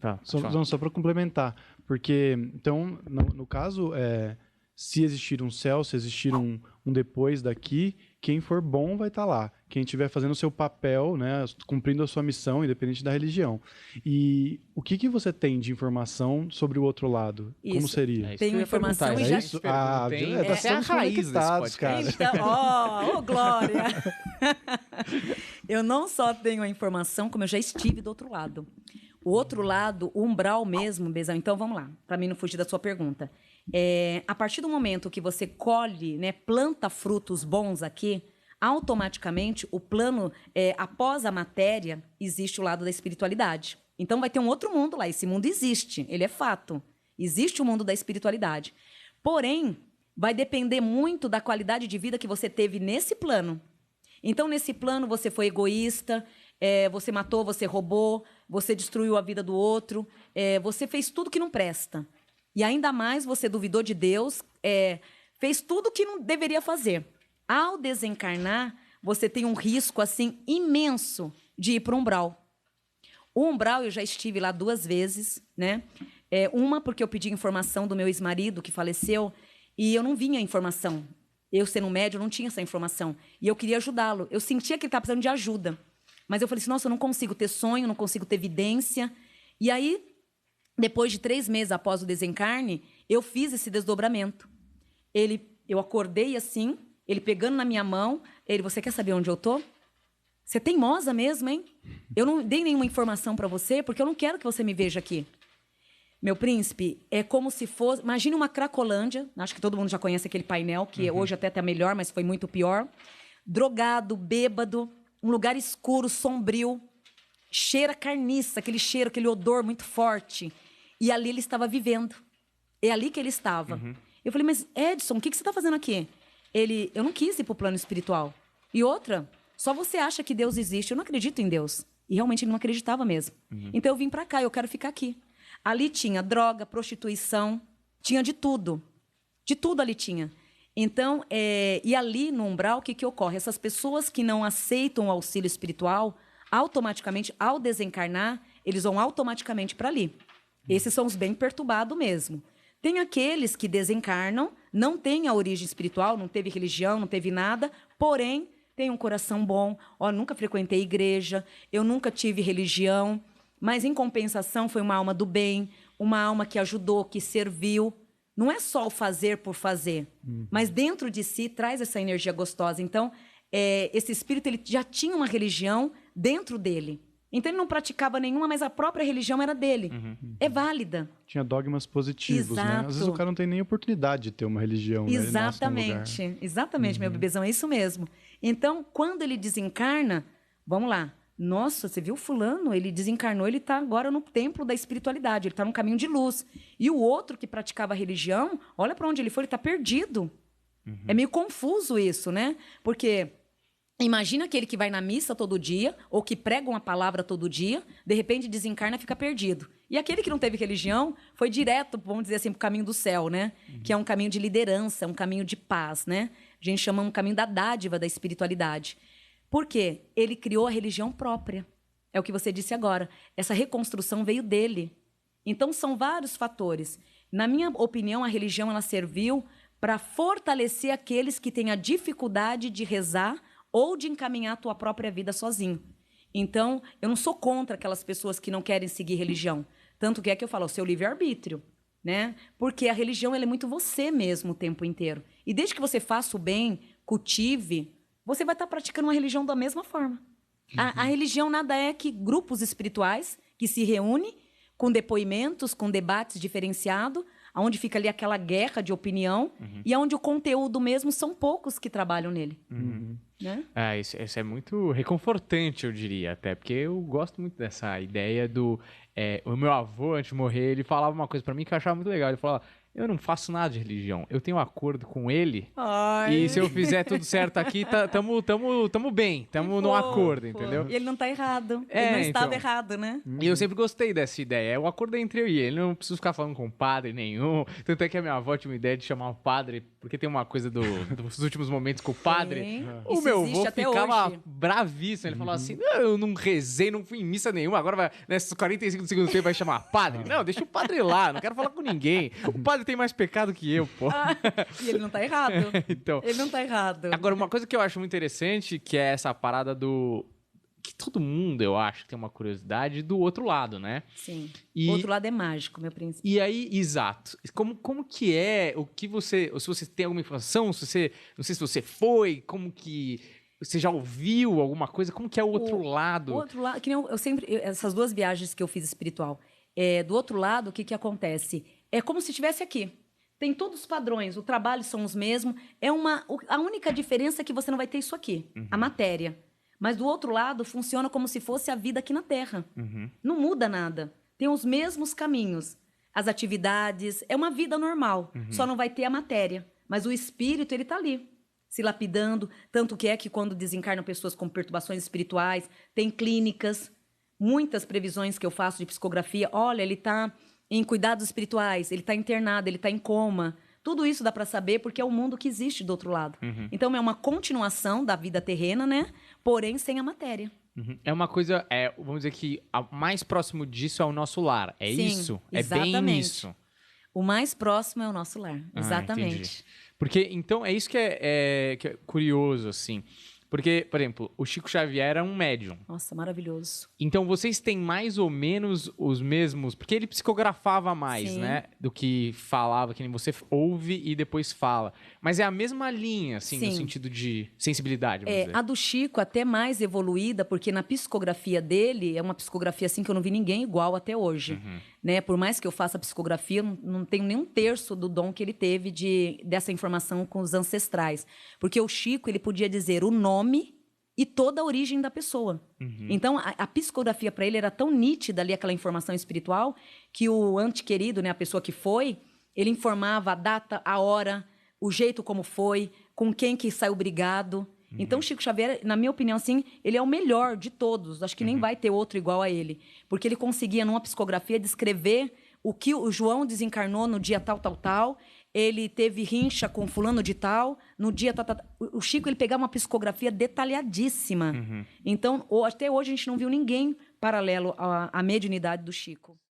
Tá, Só para complementar, porque, então, no caso, se existir um céu, se existir um depois daqui, quem for bom vai estar lá. Quem estiver fazendo o seu papel, né, cumprindo a sua missão, independente da religião. E o que você tem de informação sobre o outro lado? Isso. Como seria? Tem uma informação e já... Isso? Essa é a raiz desse podcast, cara. Então, Glória! Eu não só tenho a informação, como eu já estive do outro lado. O outro lado, o umbral mesmo, Bezão. Então, vamos lá, para mim não fugir da sua pergunta. A partir do momento que você colhe, né, planta frutos bons aqui, automaticamente o plano, após a matéria, existe o lado da espiritualidade. Então, vai ter um outro mundo lá. Esse mundo existe, ele é fato. Existe o mundo da espiritualidade. Porém, vai depender muito da qualidade de vida que você teve nesse plano. Então, nesse plano, você foi egoísta, você matou, você roubou, você destruiu a vida do outro, você fez tudo que não presta. E ainda mais você duvidou de Deus, fez tudo que não deveria fazer. Ao desencarnar, você tem um risco assim imenso de ir para o umbral. O umbral eu já estive lá 2 vezes, né? Uma porque eu pedi informação do meu ex-marido que faleceu e eu não vinha a informação. Eu, sendo médium, não tinha essa informação. E eu queria ajudá-lo. Eu sentia que ele estava precisando de ajuda. Mas eu falei assim, nossa, eu não consigo ter sonho, não consigo ter evidência. E aí, depois de 3 meses após o desencarne, eu fiz esse desdobramento. Eu acordei assim, ele pegando na minha mão, você quer saber onde eu tô? Você é teimosa mesmo, hein? Eu não dei nenhuma informação para você, porque eu não quero que você me veja aqui. Meu príncipe, é como se fosse... Imagine uma Cracolândia, acho que todo mundo já conhece aquele painel, que hoje até está melhor, mas foi muito pior. Drogado, bêbado, um lugar escuro, sombrio, cheira carniça, aquele cheiro, aquele odor muito forte. E ali ele estava vivendo. É ali que ele estava. Eu falei, mas Edson, o que você está fazendo aqui? Eu não quis ir para o plano espiritual. E outra, só você acha que Deus existe. Eu não acredito em Deus. E realmente ele não acreditava mesmo. Então eu vim para cá, eu quero ficar aqui. Ali tinha droga, prostituição, tinha de tudo. De tudo ali tinha. Então, e ali no umbral, o que ocorre? Essas pessoas que não aceitam o auxílio espiritual, automaticamente, ao desencarnar, eles vão automaticamente para ali. Esses são os bem perturbados mesmo. Tem aqueles que desencarnam, não têm a origem espiritual, não teve religião, não teve nada, porém, tem um coração bom. Ó, nunca frequentei igreja, eu nunca tive religião, mas, em compensação, foi uma alma do bem, uma alma que ajudou, que serviu. Não é só o fazer por fazer, mas dentro de si traz essa energia gostosa. Então, esse espírito ele já tinha uma religião dentro dele. Então, ele não praticava nenhuma, mas a própria religião era dele. É válida. Tinha dogmas positivos, Exato. né? Às vezes o cara não tem nem oportunidade de ter uma religião. Exatamente. Né? Exatamente, meu bebezão, é isso mesmo. Então, quando ele desencarna, vamos lá. Nossa, você viu fulano? Ele desencarnou, ele está agora no templo da espiritualidade, ele está no caminho de luz. E o outro que praticava a religião, olha para onde ele foi, ele está perdido. É meio confuso isso, né? Porque imagina aquele que vai na missa todo dia, ou que prega uma palavra todo dia, de repente desencarna e fica perdido. E aquele que não teve religião foi direto, vamos dizer assim, para o caminho do céu, né? Que é um caminho de liderança, um caminho de paz, né? A gente chama um caminho da dádiva da espiritualidade. Por quê? Ele criou a religião própria. É o que você disse agora. Essa reconstrução veio dele. Então, são vários fatores. Na minha opinião, a religião ela serviu para fortalecer aqueles que têm a dificuldade de rezar ou de encaminhar a tua própria vida sozinho. Então, eu não sou contra aquelas pessoas que não querem seguir religião. Tanto que é que eu falo, o seu livre-arbítrio, né? Porque a religião ela é muito você mesmo o tempo inteiro. E desde que você faça o bem, cultive... você vai estar praticando uma religião da mesma forma. A religião nada é que grupos espirituais que se reúnem com depoimentos, com debates diferenciados, onde fica ali aquela guerra de opinião e onde o conteúdo mesmo são poucos que trabalham nele. Né? Isso é muito reconfortante, eu diria até, porque eu gosto muito dessa ideia do... o meu avô, antes de morrer, ele falava uma coisa pra mim que eu achava muito legal. Ele falava, eu não faço nada de religião. Eu tenho um acordo com ele. Ai. E se eu fizer tudo certo aqui, tamo bem. Tamo no acordo, entendeu? E ele não tá errado. É, Ele não estava então. errado, né? E eu sempre gostei dessa ideia. É o acordo entre eu e ele. Eu não preciso ficar falando com padre nenhum. Tanto é que a minha avó tinha uma ideia de chamar o padre, porque tem uma coisa dos últimos momentos com o padre. Sim. O Isso meu existe avô até ficava hoje. bravíssimo. Ele falou assim: não, eu não rezei, não fui em missa nenhuma. Agora, nesses 45 do segundo tempo, vai chamar padre? Não, deixa o padre lá. Não quero falar com ninguém. O padre tem mais pecado que eu, pô. E ele não tá errado. Então. Ele não tá errado. Agora, uma coisa que eu acho muito interessante, que é essa parada do... Que todo mundo, eu acho, tem uma curiosidade do outro lado, né? Sim. E- O outro lado é mágico, meu príncipe. E aí, exato. Como que é, o que você... Ou se você tem alguma informação, se você... Não sei se você foi, como que... Você já ouviu alguma coisa? Como que é o outro lado? O outro lado, que nem eu sempre... Essas duas viagens que eu fiz espiritual. Do outro lado, o que acontece? É como se estivesse aqui. Tem todos os padrões, o trabalho são os mesmos. A única diferença é que você não vai ter isso aqui, a matéria. Mas do outro lado, funciona como se fosse a vida aqui na Terra. Não muda nada. Tem os mesmos caminhos. As atividades, é uma vida normal. Só não vai ter a matéria. Mas o espírito, ele está ali, se lapidando. Tanto que é que quando desencarnam pessoas com perturbações espirituais, tem clínicas, muitas previsões que eu faço de psicografia. Olha, ele está em cuidados espirituais, ele está internado, ele está em coma. Tudo isso dá para saber porque é o mundo que existe do outro lado. Então, é uma continuação da vida terrena, né? Porém, sem a matéria. É uma coisa, vamos dizer que mais próximo disso é o nosso lar. É Sim, isso? É exatamente. bem isso. O mais próximo é o nosso lar. Ah, Exatamente. entendi. Porque, então, é isso que é curioso, assim. Porque, por exemplo, o Chico Xavier era um médium. Nossa, maravilhoso. Então, vocês têm mais ou menos os mesmos... Porque ele psicografava mais, Sim. né? Do que falava, que nem você ouve e depois fala. Mas é a mesma linha, assim, no Sim. sentido de sensibilidade, vamos dizer. A do Chico até mais evoluída, porque na psicografia dele, é uma psicografia assim que eu não vi ninguém igual até hoje. Né? Por mais que eu faça psicografia, eu não tenho nem um terço do dom que ele teve dessa informação com os ancestrais. Porque o Chico, ele podia dizer o nome e toda a origem da pessoa. Então, a psicografia para ele era tão nítida ali, aquela informação espiritual, que o antequerido, né, a pessoa que foi, ele informava a data, a hora, o jeito como foi, com quem que saiu brigado. Então, Chico Xavier, na minha opinião, assim, ele é o melhor de todos. Acho que nem vai ter outro igual a ele. Porque ele conseguia, numa psicografia, descrever o que o João desencarnou no dia tal, tal, tal. Ele teve rincha com fulano de tal, no dia tal, tal, tal. O Chico, ele pegava uma psicografia detalhadíssima. Então, até hoje, a gente não viu ninguém paralelo à mediunidade do Chico.